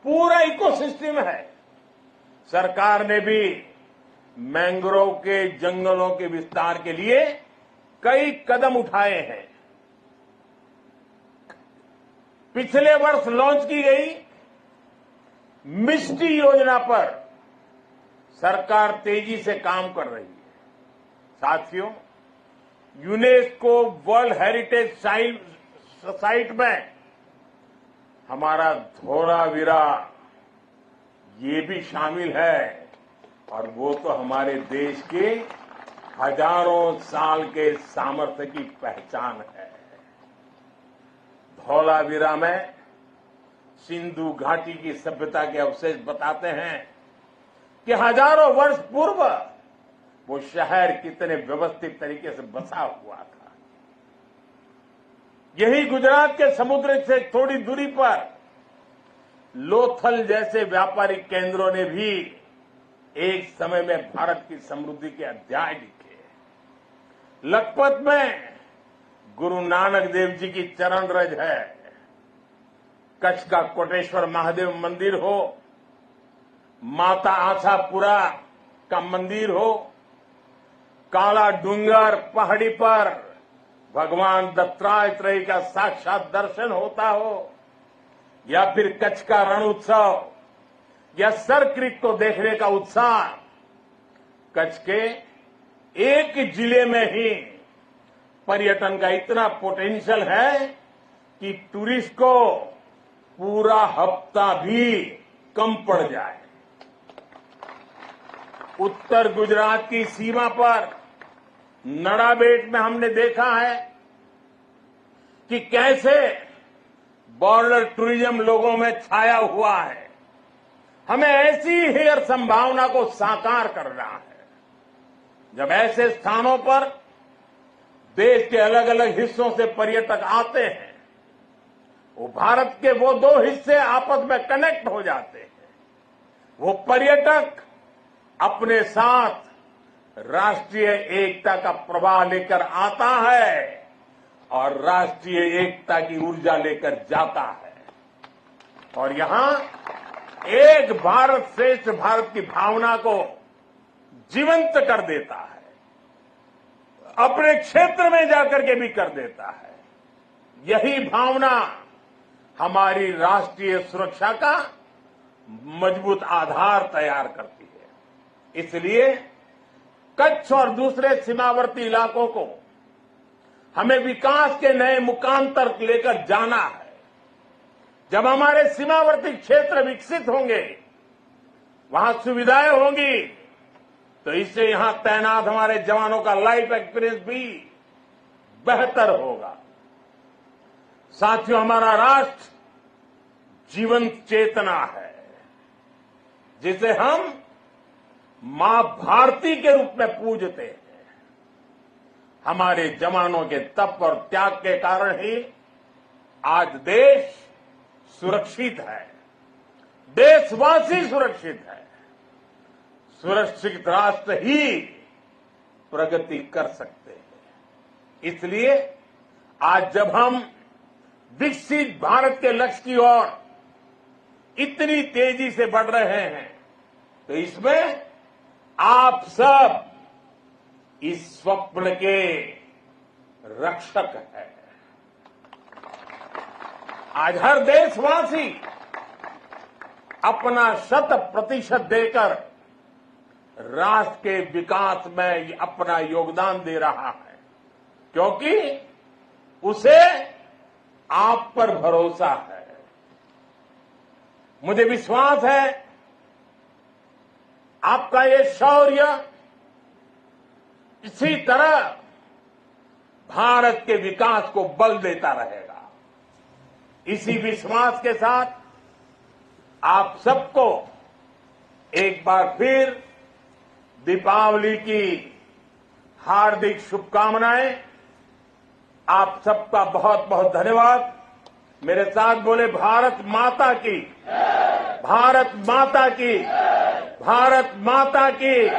पूरा इकोसिस्टम है। सरकार ने भी मैंग्रोव के जंगलों के विस्तार के लिए कई कदम उठाए हैं। पिछले वर्ष लॉन्च की गई मिस्टी योजना पर सरकार तेजी से काम कर रही है। साथियों, यूनेस्को वर्ल्ड हेरिटेज साइट में हमारा धोलावीरा ये भी शामिल है, और वो तो हमारे देश के हजारों साल के सामर्थ्य की पहचान है। धोलावीरा में सिंधु घाटी की सभ्यता के अवशेष बताते हैं कि हजारों वर्ष पूर्व वो शहर कितने व्यवस्थित तरीके से बसा हुआ था। यही गुजरात के समुद्र से थोड़ी दूरी पर लोथल जैसे व्यापारिक केंद्रों ने भी एक समय में भारत की समृद्धि के अध्याय लिखे। लखपत में गुरु नानक देव जी की चरण रज है। कच्छ का कोटेश्वर महादेव मंदिर हो, माता आशापुरा का मंदिर हो, काला डूंगर पहाड़ी पर भगवान दत्तात्रेय का साक्षात दर्शन होता हो, या फिर कच्छ का रण उत्सव या सर क्रीक को देखने का उत्साह। कच्छ के एक जिले में ही पर्यटन का इतना पोटेंशियल है कि टूरिस्ट को पूरा हफ्ता भी कम पड़ जाए। उत्तर गुजरात की सीमा पर नड़ाबेट में हमने देखा है कि कैसे बॉर्डर टूरिज्म लोगों में छाया हुआ है। हमें ऐसी ही हर संभावना को साकार करना है। जब ऐसे स्थानों पर देश के अलग अलग हिस्सों से पर्यटक आते हैं, वो भारत के वो दो हिस्से आपस में कनेक्ट हो जाते हैं। वो पर्यटक अपने साथ राष्ट्रीय एकता का प्रवाह लेकर आता है और राष्ट्रीय एकता की ऊर्जा लेकर जाता है, और यहां एक भारत श्रेष्ठ भारत की भावना को जीवंत कर देता है। अपने क्षेत्र में जाकर के भी कर देता है। यही भावना हमारी राष्ट्रीय सुरक्षा का मजबूत आधार तैयार करती है। इसलिए कच्छ और दूसरे सीमावर्ती इलाकों को हमें विकास के नए मुकाम तक लेकर जाना है। जब हमारे सीमावर्ती क्षेत्र विकसित होंगे, वहां सुविधाएं होंगी, तो इससे यहां तैनात हमारे जवानों का लाइफ एक्सपीरियंस भी बेहतर होगा। साथियों, हमारा राष्ट्र जीवंत चेतना है, जिसे हम मां भारती के रूप में पूजते हैं। हमारे जवानों के तप और त्याग के कारण ही आज देश सुरक्षित है, देशवासी सुरक्षित है। सुरक्षित राष्ट्र ही प्रगति कर सकते हैं। इसलिए आज जब हम विकसित भारत के लक्ष्य की ओर इतनी तेजी से बढ़ रहे हैं, तो इसमें आप सब इस स्वप्न के रक्षक हैं। आज हर देशवासी अपना 100% देकर राष्ट्र के विकास में अपना योगदान दे रहा है, क्योंकि उसे आप पर भरोसा है। मुझे विश्वास है आपका ये शौर्य इसी तरह भारत के विकास को बल देता रहेगा। इसी विश्वास के साथ आप सबको एक बार फिर दीपावली की हार्दिक शुभकामनाएं। आप सबका बहुत बहुत धन्यवाद। मेरे साथ बोले भारत माता की, भारत माता की, भारत माता की।